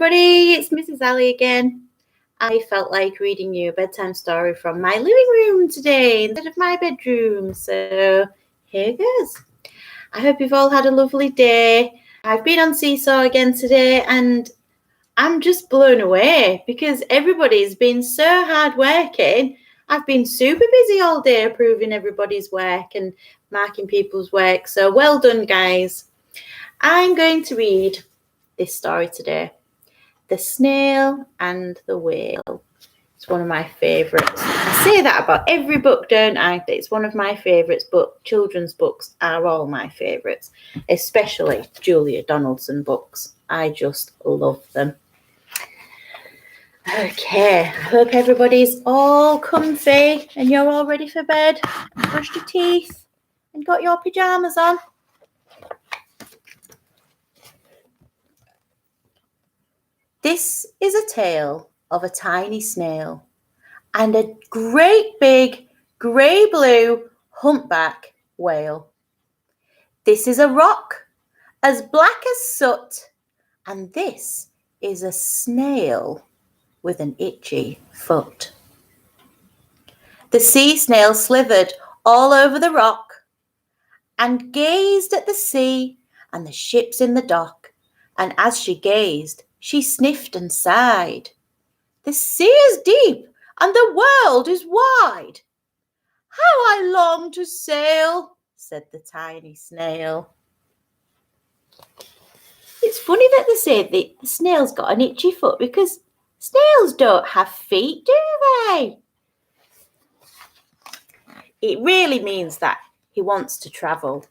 everybody, it's Mrs. Ali again. I felt like reading you a bedtime story from my living room today instead of my bedroom, so here goes. I hope you've all had a lovely day. I've been on Seesaw again today and I'm just blown away because everybody's been so hard working. I've been super busy all day approving everybody's work and marking people's work, so well done, guys. I'm going to read this story today. The Snail and the Whale. It's one of my favourites. I say that about every book, don't I? It's one of my favourites, but children's books are all my favourites, especially Julia Donaldson books. I just love them. Okay, I hope everybody's all comfy and you're all ready for bed, brushed your teeth and got your pyjamas on. This is a tale of a tiny snail and a great big grey-blue humpback whale. This is a rock as black as soot, and this is a snail with an itchy foot. The sea snail slithered all over the rock and gazed at the sea and the ships in the dock, and as she gazed, she sniffed and sighed. The sea is deep and the world is wide. How I long to sail, said the tiny snail. It's funny that they say the snail's got an itchy foot because snails don't have feet, do they? It really means that he wants to travel.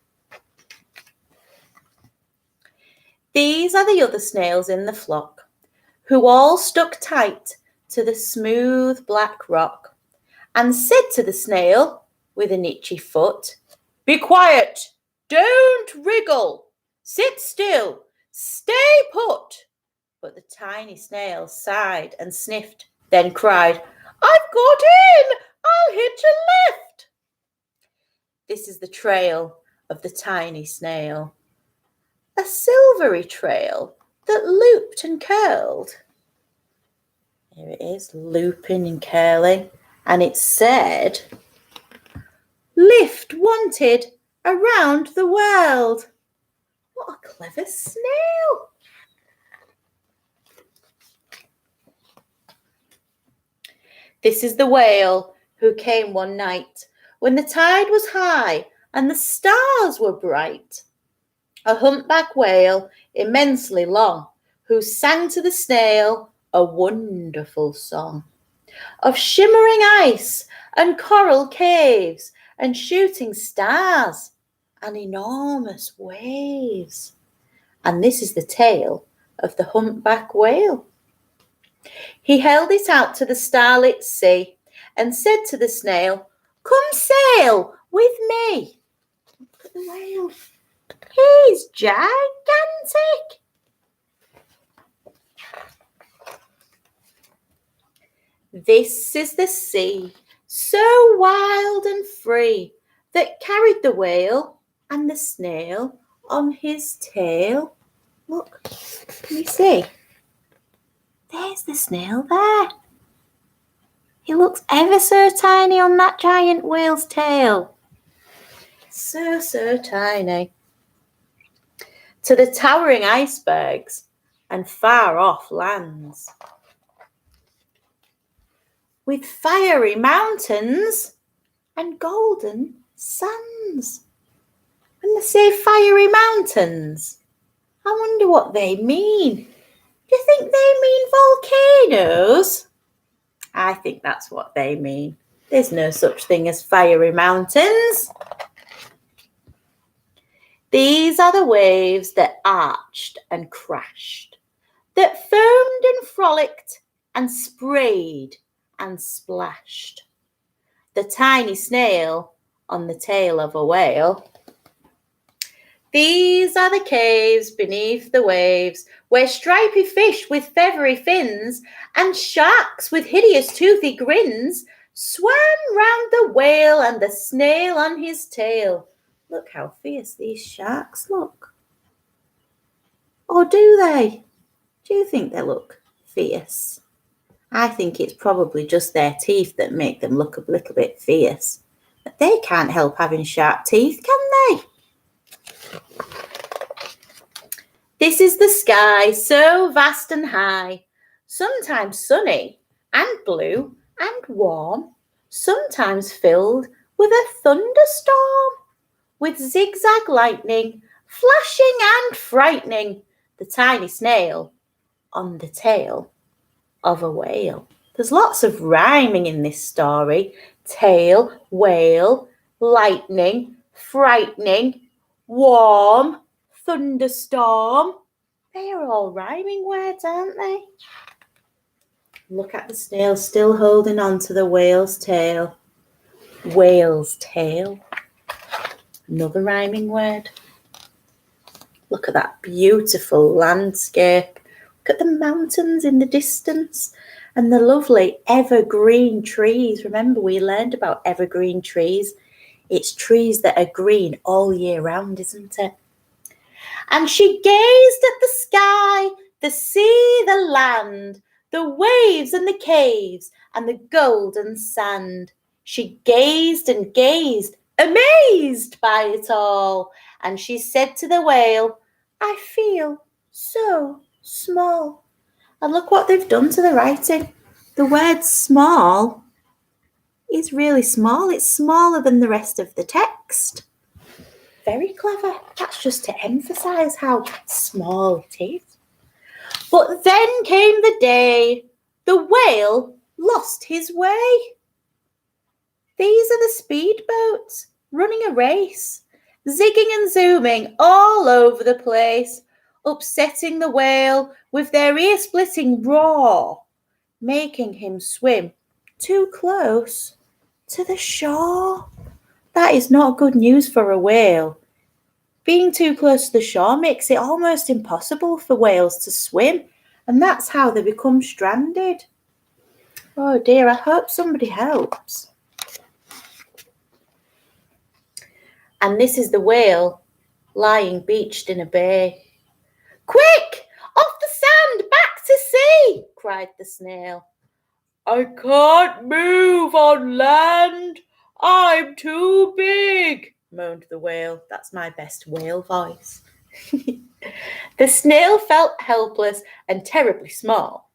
These are the other snails in the flock, who all stuck tight to the smooth black rock and said to the snail with an itchy foot, "Be quiet, don't wriggle, sit still, stay put." But the tiny snail sighed and sniffed, then cried, "I've got in, I'll hitch a lift." This is the trail of the tiny snail. A silvery trail that looped and curled. Here it is, looping and curling. And it said, "Lift wanted around the world." What a clever snail. This is the whale who came one night when the tide was high and the stars were bright. A humpback whale, immensely long, who sang to the snail a wonderful song of shimmering ice and coral caves and shooting stars and enormous waves. And this is the tale of the humpback whale. He held it out to the starlit sea and said to the snail, "Come sail with me." Look at the whale. He's gigantic. This is the sea, so wild and free, that carried the whale and the snail on his tail. Look, can you see? There's the snail there. He looks ever so tiny on that giant whale's tail. So tiny. To the towering icebergs and far off lands, with fiery mountains and golden sands. When they say fiery mountains, I wonder what they mean. Do you think they mean volcanoes? I think that's what they mean. There's no such thing as fiery mountains. These are the waves that arched and crashed, that foamed and frolicked and sprayed and splashed. The tiny snail on the tail of a whale. These are the caves beneath the waves, where stripy fish with feathery fins and sharks with hideous toothy grins swam round the whale and the snail on his tail. Look how fierce these sharks look. Or do they? Do you think they look fierce? I think it's probably just their teeth that make them look a little bit fierce. But they can't help having sharp teeth, can they? This is the sky, so vast and high, sometimes sunny and blue and warm, sometimes filled with a thunderstorm, with zigzag lightning, flashing and frightening the tiny snail on the tail of a whale. There's lots of rhyming in this story. Tail, whale, lightning, frightening, warm, thunderstorm. They are all rhyming words, aren't they? Look at the snail still holding on to the whale's tail. Whale's tail. Another rhyming word. Look at that beautiful landscape. Look at the mountains in the distance and the lovely evergreen trees. Remember, we learned about evergreen trees. It's trees that are green all year round, isn't it? And she gazed at the sky, the sea, the land, the waves and the caves and the golden sand. She gazed and gazed, amazed by it all. And she said to the whale, I feel so small. And look what they've done to the writing. The word small is really small. It's smaller than the rest of the text. Very clever. That's just to emphasize how small it is. But then came the day the whale lost his way. These are the speedboats running a race, zigging and zooming all over the place, upsetting the whale with their ear-splitting roar, making him swim too close to the shore. That is not good news for a whale. Being too close to the shore makes it almost impossible for whales to swim, and that's how they become stranded. Oh dear, I hope somebody helps. And this is the whale lying beached in a bay. Quick, off the sand, back to sea, cried the snail. I can't move on land. I'm too big, moaned the whale. That's my best whale voice. The snail felt helpless and terribly small.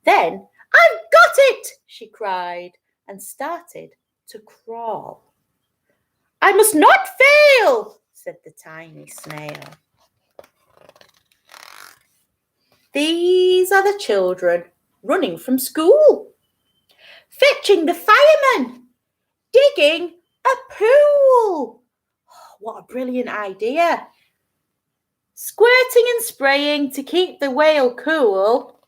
Then, I've got it, she cried, and started to crawl. I must not fail, said the tiny snail. These are the children running from school, fetching the fireman, digging a pool. Oh, what a brilliant idea. Squirting and spraying to keep the whale cool.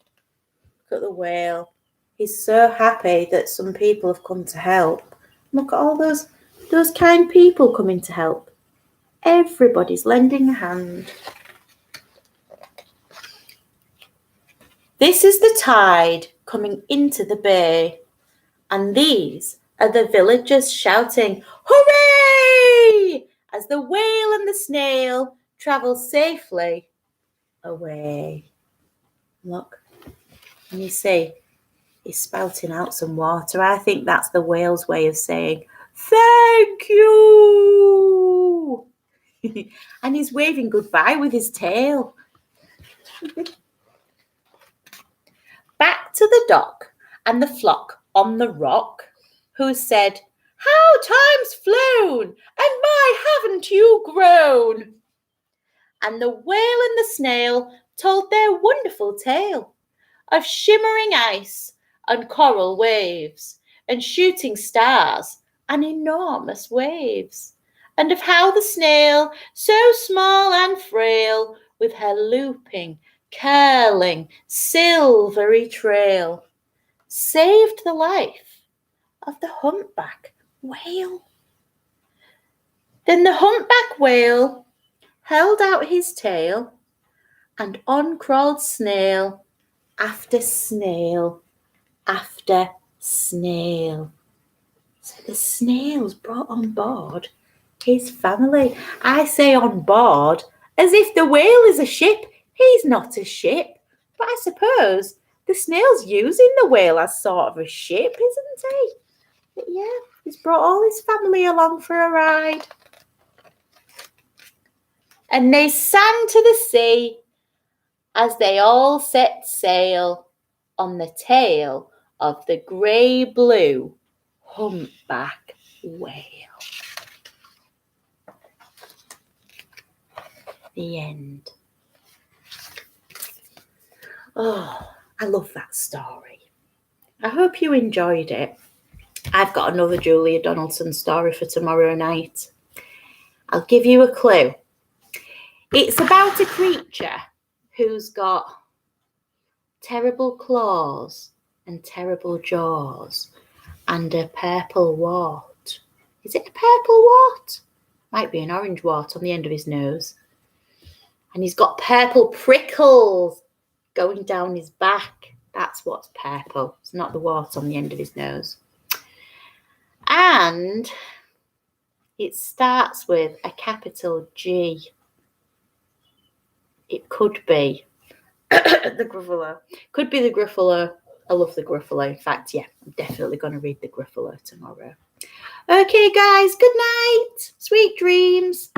Look at the whale. He's so happy that some people have come to help. Look at all those kind people coming to help. Everybody's lending a hand. This is the tide coming into the bay, and these are the villagers shouting, hooray! As the whale and the snail travel safely away. Look, and you see, he's spouting out some water. I think that's the whale's way of saying, thank you! And he's waving goodbye with his tail. Back to the dock and the flock on the rock, who said, how time's flown, and my, haven't you grown? And the whale and the snail told their wonderful tale of shimmering ice and coral waves and shooting stars and enormous waves, and of how the snail, so small and frail, with her looping, curling, silvery trail, saved the life of the humpback whale. Then the humpback whale held out his tail, and on crawled snail after snail after snail. So the snail's brought on board his family. I say on board as if the whale is a ship. He's not a ship. But I suppose the snail's using the whale as sort of a ship, isn't he? But yeah, he's brought all his family along for a ride. And they sang to the sea as they all set sail on the tail of the grey-blue humpback whale. The end. Oh, I love that story. I hope you enjoyed it. I've got another Julia Donaldson story for tomorrow night. I'll give you a clue. It's about a creature who's got terrible claws and terrible jaws and a purple wart. Is it a purple wart? Might be an orange wart on the end of his nose. And he's got purple prickles going down his back. That's what's purple. It's not the wart on the end of his nose. And it starts with a capital G. It could be the Gruffalo. Could be the Gruffalo. I love the Gruffalo. In fact, yeah, I'm definitely going to read the Gruffalo tomorrow. Okay, guys, good night. Sweet dreams.